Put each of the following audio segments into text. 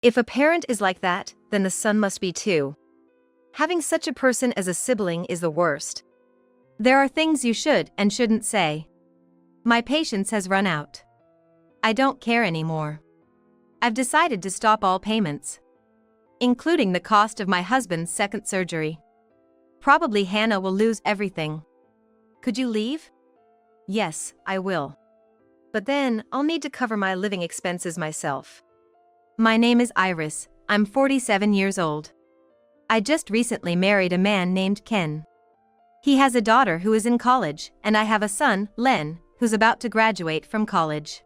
If a parent is like that, then the son must be too. Having such a person as a sibling is the worst. There are things you should and shouldn't say. My patience has run out. I don't care anymore. I've decided to stop all payments, including the cost of my husband's second surgery. Probably Hannah will lose everything. Could you leave? Yes, I will. But then, I'll need to cover my living expenses myself. My name is Iris, I'm 47 years old. I just recently married a man named Ken. He has a daughter who is in college, and I have a son, Len, who's about to graduate from college.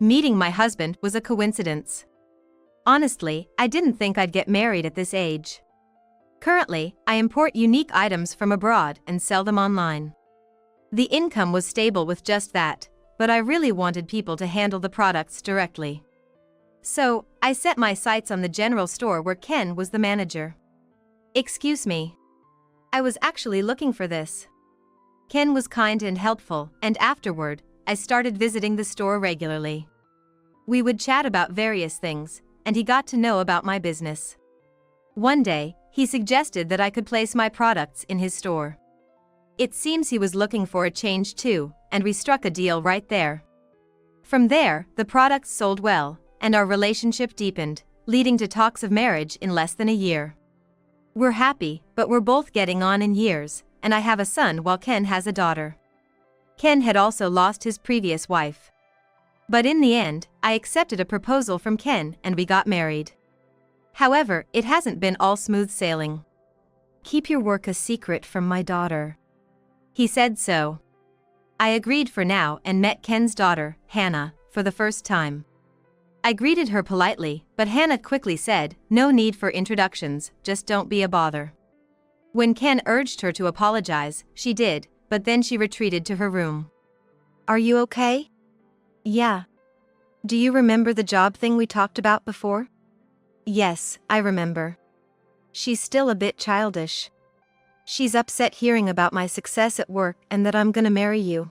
Meeting my husband was a coincidence. Honestly, I didn't think I'd get married at this age. Currently, I import unique items from abroad and sell them online. The income was stable with just that, but I really wanted people to handle the products directly. So, I set my sights on the general store where Ken was the manager. Excuse me. I was actually looking for this. Ken was kind and helpful, and afterward, I started visiting the store regularly. We would chat about various things, and he got to know about my business. One day, he suggested that I could place my products in his store. It seems he was looking for a change too, and we struck a deal right there. From there, the products sold well, and our relationship deepened, leading to talks of marriage in less than a year. We're happy, but we're both getting on in years, and I have a son while Ken has a daughter. Ken had also lost his previous wife. But in the end, I accepted a proposal from Ken and we got married. However, it hasn't been all smooth sailing. Keep your work a secret from my daughter. He said so. I agreed for now and met Ken's daughter, Hannah, for the first time. I greeted her politely, but Hannah quickly said, "No need for introductions, just don't be a bother." When Ken urged her to apologize, she did, but then she retreated to her room. Are you okay? Yeah. Do you remember the job thing we talked about before? Yes, I remember. She's still a bit childish. She's upset hearing about my success at work and that I'm gonna marry you.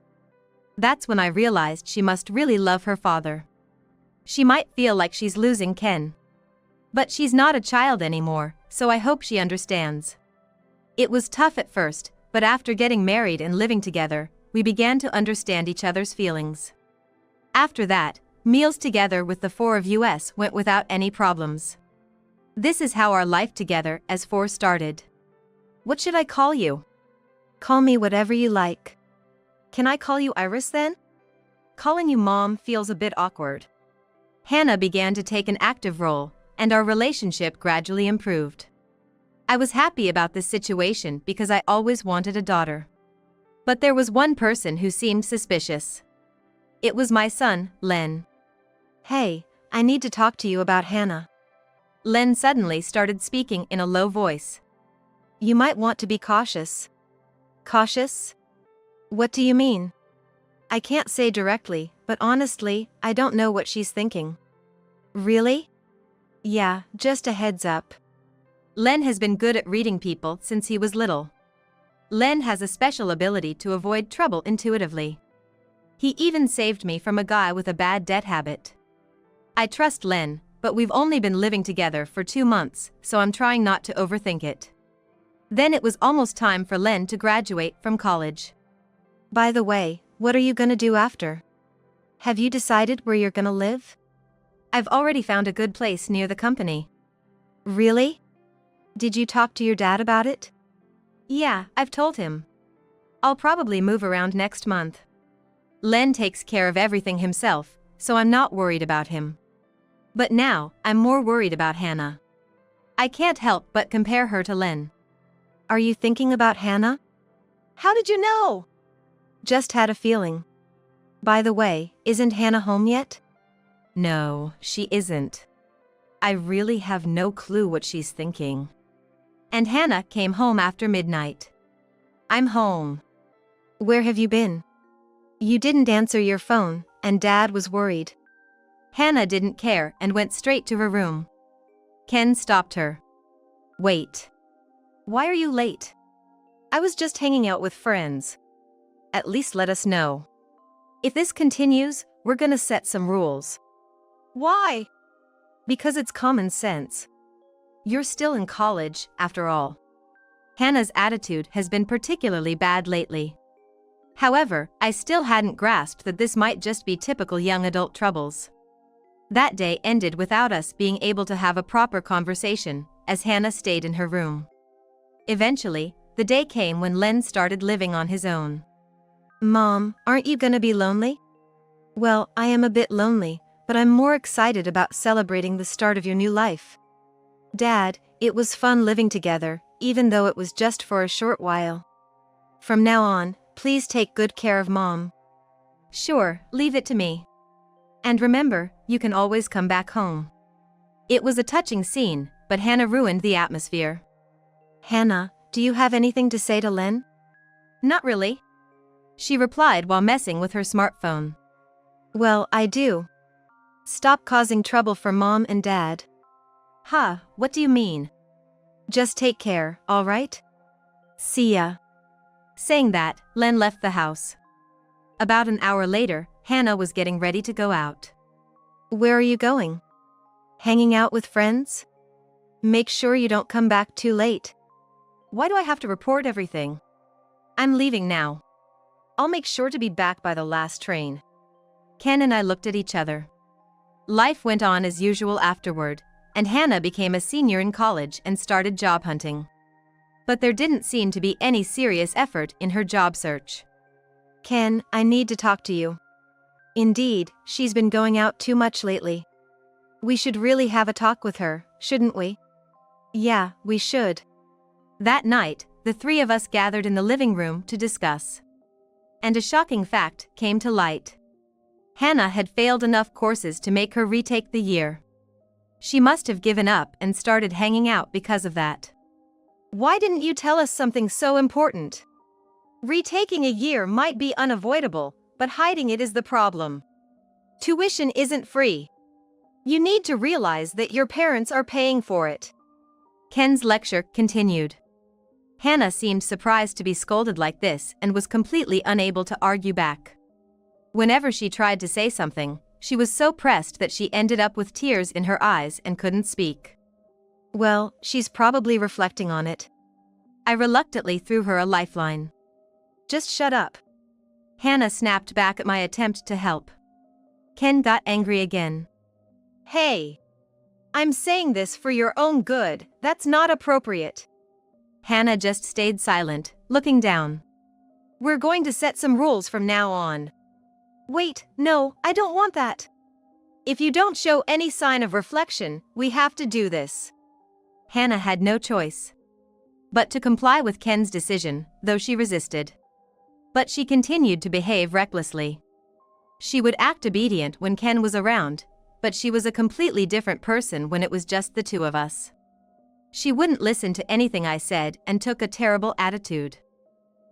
That's when I realized she must really love her father. She might feel like she's losing Ken. But she's not a child anymore, so I hope she understands. It was tough at first, but after getting married and living together, we began to understand each other's feelings. After that, meals together with the four of us went without any problems. This is how our life together as four started. What should I call you? Call me whatever you like. Can I call you Iris then? Calling you Mom feels a bit awkward. Hannah began to take an active role, and our relationship gradually improved. I was happy about this situation because I always wanted a daughter. But there was one person who seemed suspicious. It was my son, Len. Hey, I need to talk to you about Hannah. Len suddenly started speaking in a low voice. You might want to be cautious. Cautious? What do you mean? I can't say directly, but honestly, I don't know what she's thinking. Really? Yeah, just a heads up. Len has been good at reading people since he was little. Len has a special ability to avoid trouble intuitively. He even saved me from a guy with a bad debt habit. I trust Len, but we've only been living together for 2 months, so I'm trying not to overthink it. Then it was almost time for Len to graduate from college. By the way, what are you gonna do after? Have you decided where you're gonna live? I've already found a good place near the company. Really? Did you talk to your dad about it? Yeah, I've told him. I'll probably move around next month. Len takes care of everything himself, so I'm not worried about him. But now, I'm more worried about Hannah. I can't help but compare her to Len. Are you thinking about Hannah? How did you know? Just had a feeling. By the way, isn't Hannah home yet? No, she isn't. I really have no clue what she's thinking. And Hannah came home after midnight. I'm home. Where have you been? You didn't answer your phone, and Dad was worried. Hannah didn't care and went straight to her room. Ken stopped her. Wait. Why are you late? I was just hanging out with friends. At least let us know. If this continues, we're gonna set some rules. Why? Because it's common sense. You're still in college, after all. Hannah's attitude has been particularly bad lately. However, I still hadn't grasped that this might just be typical young adult troubles. That day ended without us being able to have a proper conversation, as Hannah stayed in her room. Eventually, the day came when Len started living on his own. Mom, aren't you gonna be lonely? Well, I am a bit lonely, but I'm more excited about celebrating the start of your new life. Dad, it was fun living together, even though it was just for a short while. From now on, please take good care of Mom. Sure, leave it to me. And remember, you can always come back home. It was a touching scene, but Hannah ruined the atmosphere. Hannah, do you have anything to say to Len? Not really. She replied while messing with her smartphone. Well, I do. Stop causing trouble for Mom and Dad. Huh, what do you mean? Just take care, alright? See ya. Saying that, Len left the house. About an hour later, Hannah was getting ready to go out. Where are you going? Hanging out with friends? Make sure you don't come back too late. Why do I have to report everything? I'm leaving now. I'll make sure to be back by the last train. Ken and I looked at each other. Life went on as usual afterward, and Hannah became a senior in college and started job hunting. But there didn't seem to be any serious effort in her job search. Ken, I need to talk to you. Indeed, she's been going out too much lately. We should really have a talk with her, shouldn't we? Yeah, we should. That night, the three of us gathered in the living room to discuss. And a shocking fact came to light. Hannah had failed enough courses to make her retake the year. She must have given up and started hanging out because of that. Why didn't you tell us something so important? Retaking a year might be unavoidable, but hiding it is the problem. Tuition isn't free. You need to realize that your parents are paying for it. Ken's lecture continued. Hannah seemed surprised to be scolded like this and was completely unable to argue back. Whenever she tried to say something, she was so pressed that she ended up with tears in her eyes and couldn't speak. Well, she's probably reflecting on it. I reluctantly threw her a lifeline. Just shut up. Hannah snapped back at my attempt to help. Ken got angry again. Hey! I'm saying this for your own good, that's not appropriate. Hannah just stayed silent, looking down. We're going to set some rules from now on. Wait, no, I don't want that. If you don't show any sign of reflection, we have to do this. Hannah had no choice but to comply with Ken's decision, though she resisted. But she continued to behave recklessly. She would act obedient when Ken was around, but she was a completely different person when it was just the two of us. She wouldn't listen to anything I said and took a terrible attitude.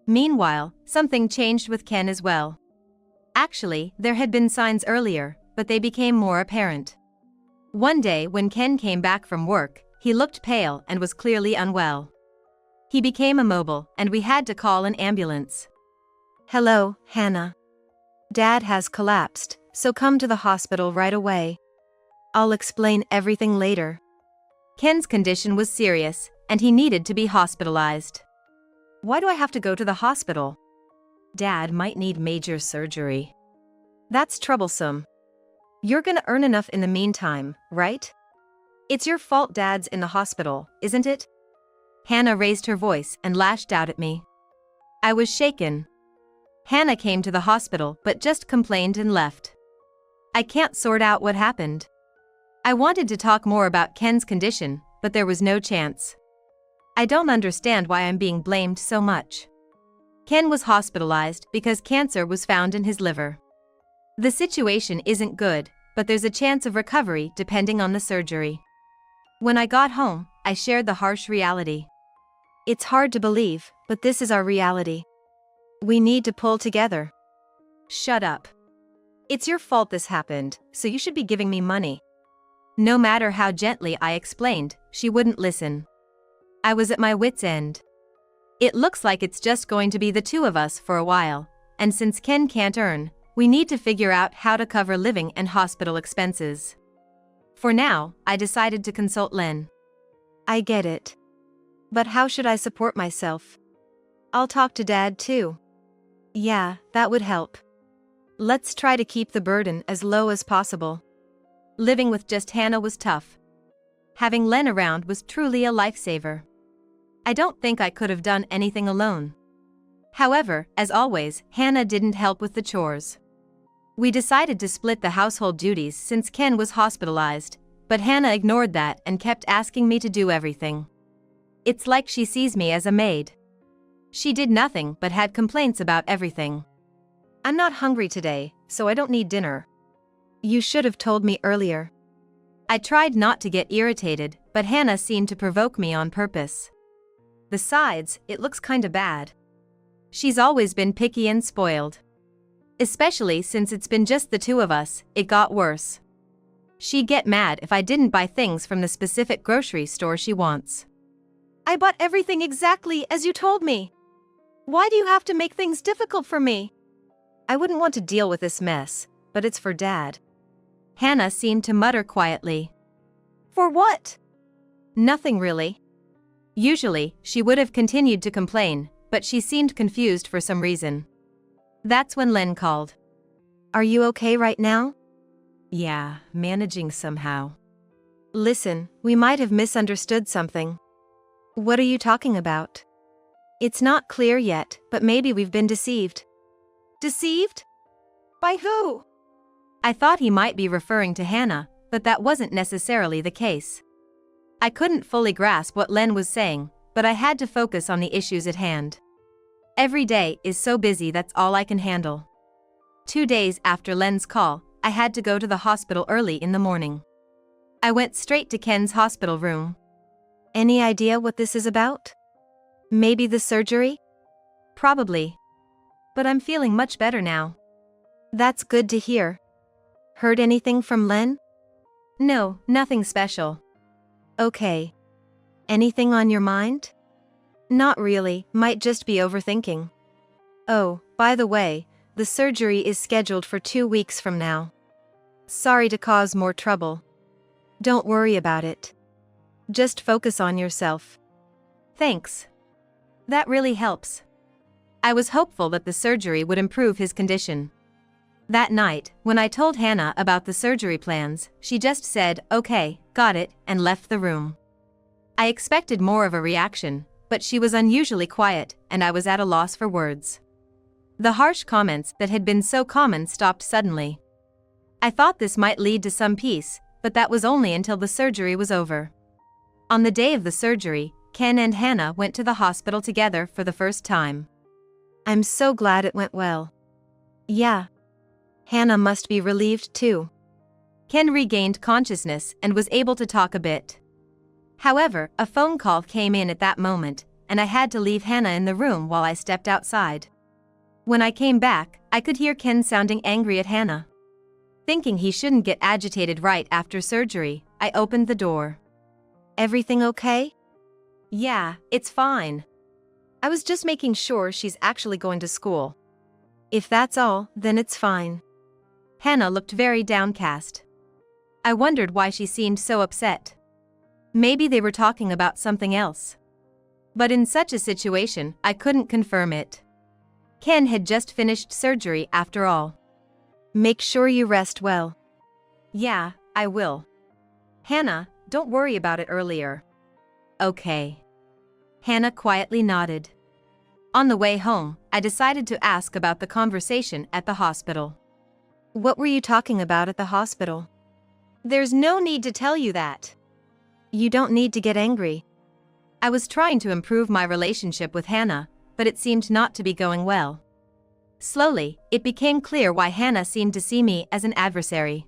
Meanwhile, something changed with Ken as well. Actually, there had been signs earlier, but they became more apparent. One day when Ken came back from work, he looked pale and was clearly unwell. He became immobile, and we had to call an ambulance. Hello, Hannah. Dad has collapsed, so come to the hospital right away. I'll explain everything later. Ken's condition was serious, and he needed to be hospitalized. Why do I have to go to the hospital? Dad might need major surgery. That's troublesome. You're gonna earn enough in the meantime, right? It's your fault Dad's in the hospital, isn't it? Hannah raised her voice and lashed out at me. I was shaken. Hannah came to the hospital but just complained and left. I can't sort out what happened. I wanted to talk more about Ken's condition, but there was no chance. I don't understand why I'm being blamed so much. Ken was hospitalized because cancer was found in his liver. The situation isn't good, but there's a chance of recovery depending on the surgery. When I got home, I shared the harsh reality. It's hard to believe, but this is our reality. We need to pull together. Shut up. It's your fault this happened, so you should be giving me money. No matter how gently I explained, she wouldn't listen. I was at my wit's end. It looks like it's just going to be the two of us for a while, and since Ken can't earn, we need to figure out how to cover living and hospital expenses. For now, I decided to consult Len. I get it. But how should I support myself? I'll talk to Dad too. Yeah, that would help. Let's try to keep the burden as low as possible. Living with just Hannah was tough. Having Len around was truly a lifesaver. I don't think I could have done anything alone. However, as always, Hannah didn't help with the chores. We decided to split the household duties since Ken was hospitalized, but Hannah ignored that and kept asking me to do everything. It's like she sees me as a maid. She did nothing but had complaints about everything. I'm not hungry today, so I don't need dinner. You should have told me earlier. I tried not to get irritated, but Hannah seemed to provoke me on purpose. Besides, it looks kinda bad. She's always been picky and spoiled. Especially since it's been just the two of us, it got worse. She'd get mad if I didn't buy things from the specific grocery store she wants. I bought everything exactly as you told me. Why do you have to make things difficult for me? I wouldn't want to deal with this mess, but it's for Dad. Hannah seemed to mutter quietly. For what? Nothing really. Usually, she would have continued to complain, but she seemed confused for some reason. That's when Len called. Are you okay right now? Yeah, managing somehow. Listen, we might have misunderstood something. What are you talking about? It's not clear yet, but maybe we've been deceived. Deceived? By who? I thought he might be referring to Hannah, but that wasn't necessarily the case. I couldn't fully grasp what Len was saying, but I had to focus on the issues at hand. Every day is so busy, that's all I can handle. 2 days after Len's call, I had to go to the hospital early in the morning. I went straight to Ken's hospital room. Any idea what this is about? Maybe the surgery? Probably. But I'm feeling much better now. That's good to hear. Heard anything from Len? No, nothing special. Okay. Anything on your mind? Not really, might just be overthinking. Oh, by the way, the surgery is scheduled for 2 weeks from now. Sorry to cause more trouble. Don't worry about it. Just focus on yourself. Thanks. That really helps. I was hopeful that the surgery would improve his condition. That night, when I told Hannah about the surgery plans, she just said, okay, got it, and left the room. I expected more of a reaction, but she was unusually quiet, and I was at a loss for words. The harsh comments that had been so common stopped suddenly. I thought this might lead to some peace, but that was only until the surgery was over. On the day of the surgery, Ken and Hannah went to the hospital together for the first time. I'm so glad it went well. Yeah. Hannah must be relieved too. Ken regained consciousness and was able to talk a bit. However, a phone call came in at that moment, and I had to leave Hannah in the room while I stepped outside. When I came back, I could hear Ken sounding angry at Hannah. Thinking he shouldn't get agitated right after surgery, I opened the door. Everything okay? Yeah, it's fine. I was just making sure she's actually going to school. If that's all, then it's fine. Hannah looked very downcast. I wondered why she seemed so upset. Maybe they were talking about something else. But in such a situation, I couldn't confirm it. Ken had just finished surgery after all. Make sure you rest well. Yeah, I will. Hannah, don't worry about it earlier. Okay. Hannah quietly nodded. On the way home, I decided to ask about the conversation at the hospital. What were you talking about at the hospital? There's no need to tell you that. You don't need to get angry. I was trying to improve my relationship with Hannah, but it seemed not to be going well. Slowly, it became clear why Hannah seemed to see me as an adversary.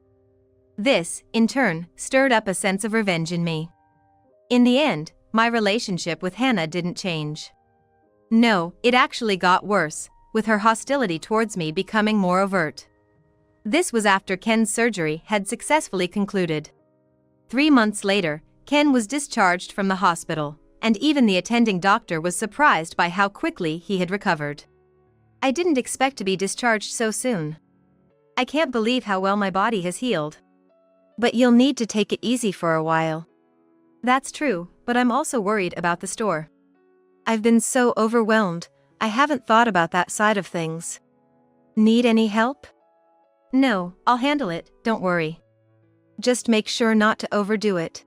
This, in turn, stirred up a sense of revenge in me. In the end, my relationship with Hannah didn't change. No, it actually got worse, with her hostility towards me becoming more overt. This was after Ken's surgery had successfully concluded. 3 months later, Ken was discharged from the hospital, and even the attending doctor was surprised by how quickly he had recovered. I didn't expect to be discharged so soon. I can't believe how well my body has healed. But you'll need to take it easy for a while. That's true, but I'm also worried about the store. I've been so overwhelmed, I haven't thought about that side of things. Need any help? No, I'll handle it, don't worry. Just make sure not to overdo it.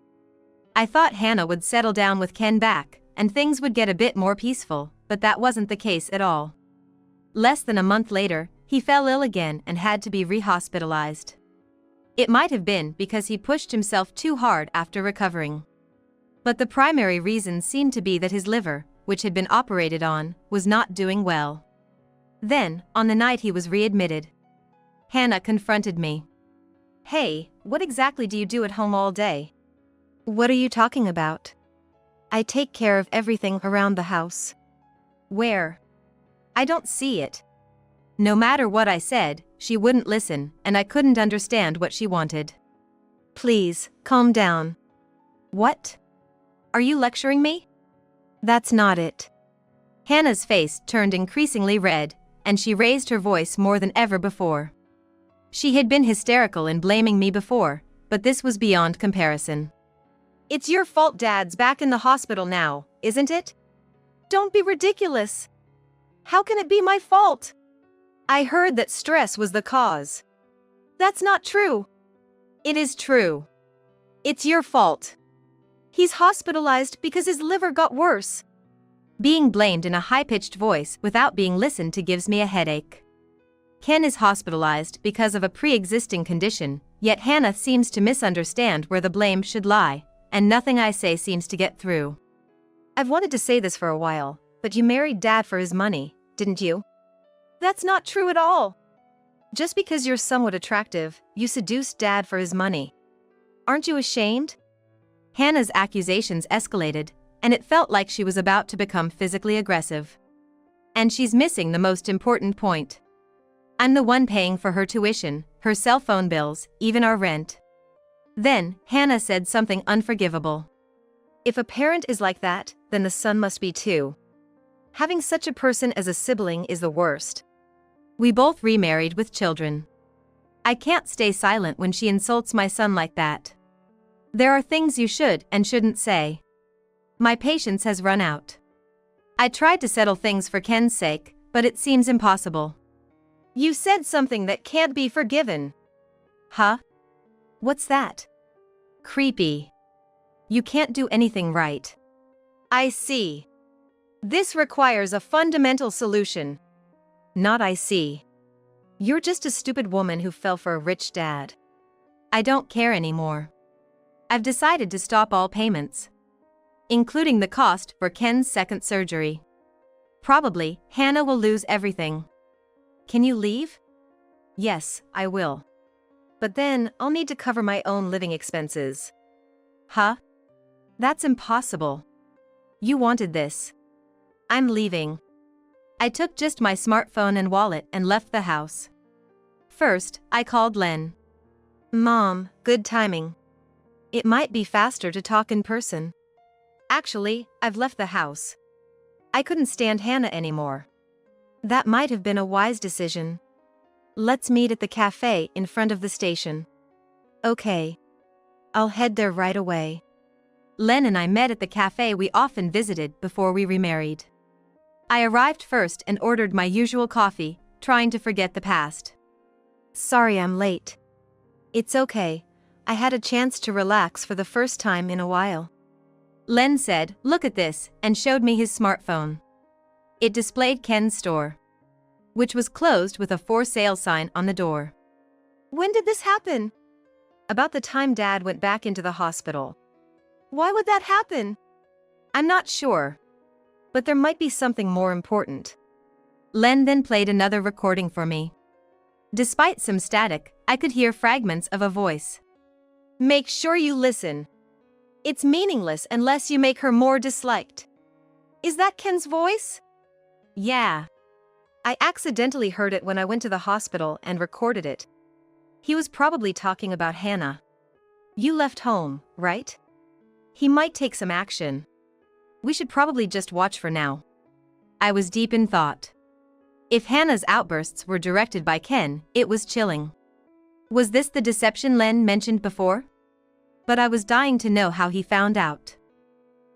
I thought Hannah would settle down with Ken back, and things would get a bit more peaceful, but that wasn't the case at all. Less than a month later, he fell ill again and had to be rehospitalized. It might have been because he pushed himself too hard after recovering. But the primary reason seemed to be that his liver, which had been operated on, was not doing well. Then, on the night he was readmitted, Hannah confronted me. Hey, what exactly do you do at home all day? What are you talking about? I take care of everything around the house. Where? I don't see it. No matter what I said, she wouldn't listen, and I couldn't understand what she wanted. Please, calm down. What? Are you lecturing me? That's not it. Hannah's face turned increasingly red, and she raised her voice more than ever before. She had been hysterical in blaming me before, but this was beyond comparison. It's your fault Dad's back in the hospital now, isn't it? Don't be ridiculous. How can it be my fault? I heard that stress was the cause. That's not true. It is true. It's your fault. He's hospitalized because his liver got worse. Being blamed in a high-pitched voice without being listened to gives me a headache. Ken is hospitalized because of a pre-existing condition, yet Hannah seems to misunderstand where the blame should lie, and nothing I say seems to get through. I've wanted to say this for a while, but you married Dad for his money, didn't you? That's not true at all. Just because you're somewhat attractive, you seduced Dad for his money. Aren't you ashamed? Hannah's accusations escalated, and it felt like she was about to become physically aggressive. And she's missing the most important point. I'm the one paying for her tuition, her cell phone bills, even our rent. Then, Hannah said something unforgivable. If a parent is like that, then the son must be too. Having such a person as a sibling is the worst. We both remarried with children. I can't stay silent when she insults my son like that. There are things you should and shouldn't say. My patience has run out. I tried to settle things for Ken's sake, but it seems impossible. You said something that can't be forgiven. Huh? What's that? Creepy. You can't do anything right. I see. This requires a fundamental solution. Not I see. You're just a stupid woman who fell for a rich dad. I don't care anymore. I've decided to stop all payments, including the cost for Ken's second surgery. Probably, Hannah will lose everything. Can you leave? Yes, I will. But then, I'll need to cover my own living expenses. Huh? That's impossible. You wanted this. I'm leaving. I took just my smartphone and wallet and left the house. First, I called Len. Mom, good timing. It might be faster to talk in person. Actually, I've left the house. I couldn't stand Hannah anymore. That might have been a wise decision. Let's meet at the cafe in front of the station. Okay. I'll head there right away. Len and I met at the cafe we often visited before we remarried. I arrived first and ordered my usual coffee, trying to forget the past. Sorry I'm late. It's okay. I had a chance to relax for the first time in a while. Len said, "Look at this," and showed me his smartphone. It displayed Ken's store, which was closed with a for sale sign on the door. When did this happen? About the time Dad went back into the hospital. Why would that happen? I'm not sure. But there might be something more important. Len then played another recording for me. Despite some static, I could hear fragments of a voice. Make sure you listen. It's meaningless unless you make her more disliked. Is that Ken's voice? Yeah. I accidentally heard it when I went to the hospital and recorded it. He was probably talking about Hannah. You left home, right? He might take some action. We should probably just watch for now. I was deep in thought. If Hannah's outbursts were directed by Ken, it was chilling. Was this the deception Len mentioned before? But I was dying to know how he found out.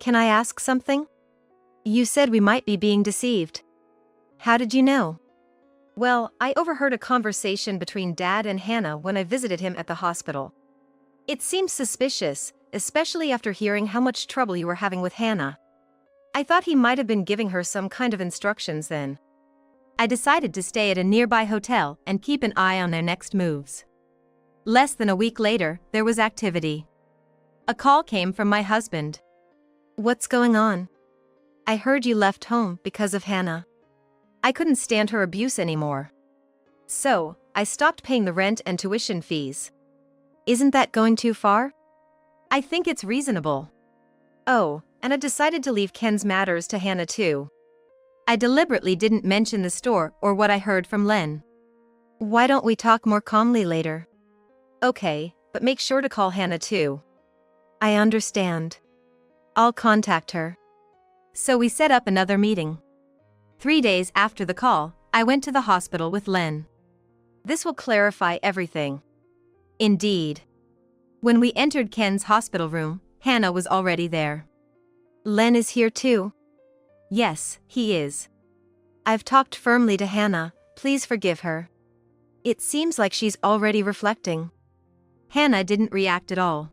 Can I ask something? You said we might be being deceived. How did you know? Well, I overheard a conversation between Dad and Hannah when I visited him at the hospital. It seemed suspicious, especially after hearing how much trouble you were having with Hannah. I thought he might have been giving her some kind of instructions then. I decided to stay at a nearby hotel and keep an eye on their next moves. Less than a week later, there was activity. A call came from my husband. What's going on? I heard you left home because of Hannah. I couldn't stand her abuse anymore. So, I stopped paying the rent and tuition fees. Isn't that going too far? I think it's reasonable. Oh, and I've decided to leave Ken's matters to Hannah too. I deliberately didn't mention the store or what I heard from Len. Why don't we talk more calmly later? Okay, but make sure to call Hannah too. I understand. I'll contact her. So we set up another meeting. 3 days after the call, I went to the hospital with Len. This will clarify everything. Indeed. When we entered Ken's hospital room, Hannah was already there. Len is here too? Yes, he is. I've talked firmly to Hannah, please forgive her. It seems like she's already reflecting. Hannah didn't react at all.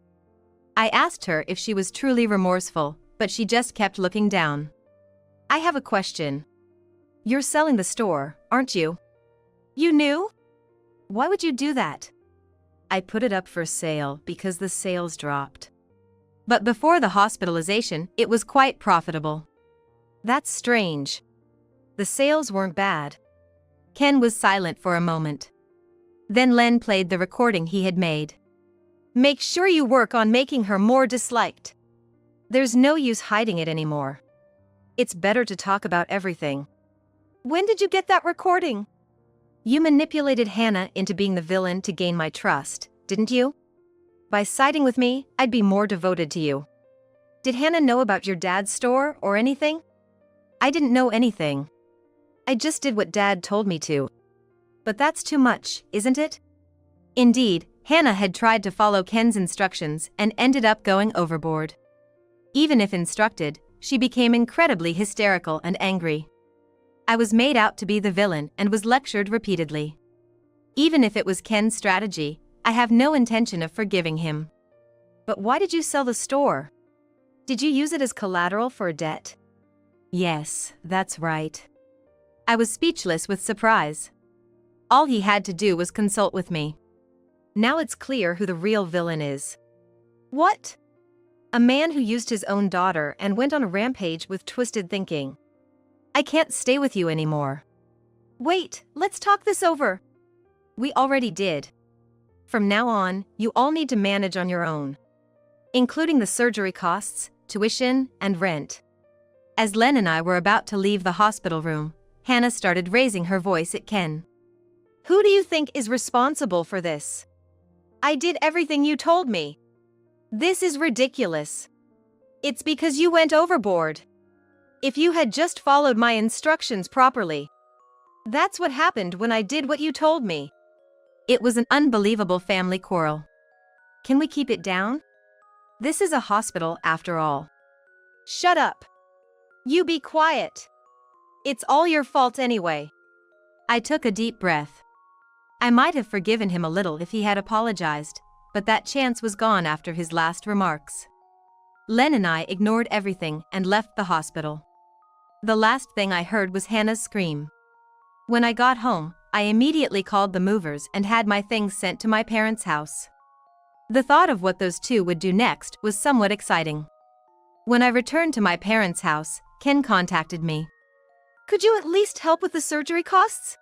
I asked her if she was truly remorseful, but she just kept looking down. I have a question. You're selling the store, aren't you? You knew? Why would you do that? I put it up for sale because the sales dropped. But before the hospitalization, it was quite profitable. That's strange. The sales weren't bad. Ken was silent for a moment. Then Len played the recording he had made. Make sure you work on making her more disliked. There's no use hiding it anymore. It's better to talk about everything. When did you get that recording? You manipulated Hannah into being the villain to gain my trust, didn't you? By siding with me, I'd be more devoted to you. Did Hannah know about your dad's store or anything? I didn't know anything. I just did what Dad told me to. But that's too much, isn't it? Indeed, Hannah had tried to follow Ken's instructions and ended up going overboard. Even if instructed, she became incredibly hysterical and angry. I was made out to be the villain and was lectured repeatedly. Even if it was Ken's strategy, I have no intention of forgiving him. But why did you sell the store? Did you use it as collateral for a debt? Yes, that's right. I was speechless with surprise. All he had to do was consult with me. Now it's clear who the real villain is. What? A man who used his own daughter and went on a rampage with twisted thinking. I can't stay with you anymore. Wait, let's talk this over. We already did. From now on, you all need to manage on your own. Including the surgery costs, tuition, and rent. As Len and I were about to leave the hospital room, Hannah started raising her voice at Ken. Who do you think is responsible for this? I did everything you told me. This is ridiculous. It's because you went overboard. If you had just followed my instructions properly. That's what happened when I did what you told me. It was an unbelievable family quarrel. Can we keep it down? This is a hospital after all. Shut up. You be quiet. It's all your fault anyway. I took a deep breath. I might have forgiven him a little if he had apologized, but that chance was gone after his last remarks. Len and I ignored everything and left the hospital. The last thing I heard was Hannah's scream. When I got home, I immediately called the movers and had my things sent to my parents' house. The thought of what those two would do next was somewhat exciting. When I returned to my parents' house, Ken contacted me. Could you at least help with the surgery costs?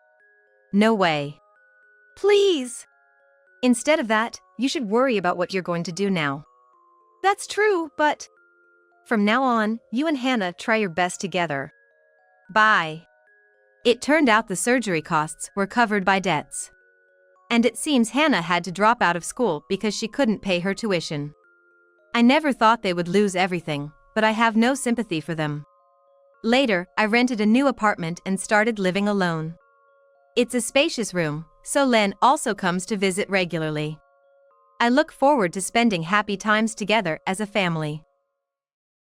No way. Please. Instead of that, you should worry about what you're going to do now. That's true, but... From now on, you and Hannah try your best together. Bye. It turned out the surgery costs were covered by debts. And it seems Hannah had to drop out of school because she couldn't pay her tuition. I never thought they would lose everything, but I have no sympathy for them. Later, I rented a new apartment and started living alone. It's a spacious room, so Len also comes to visit regularly. I look forward to spending happy times together as a family.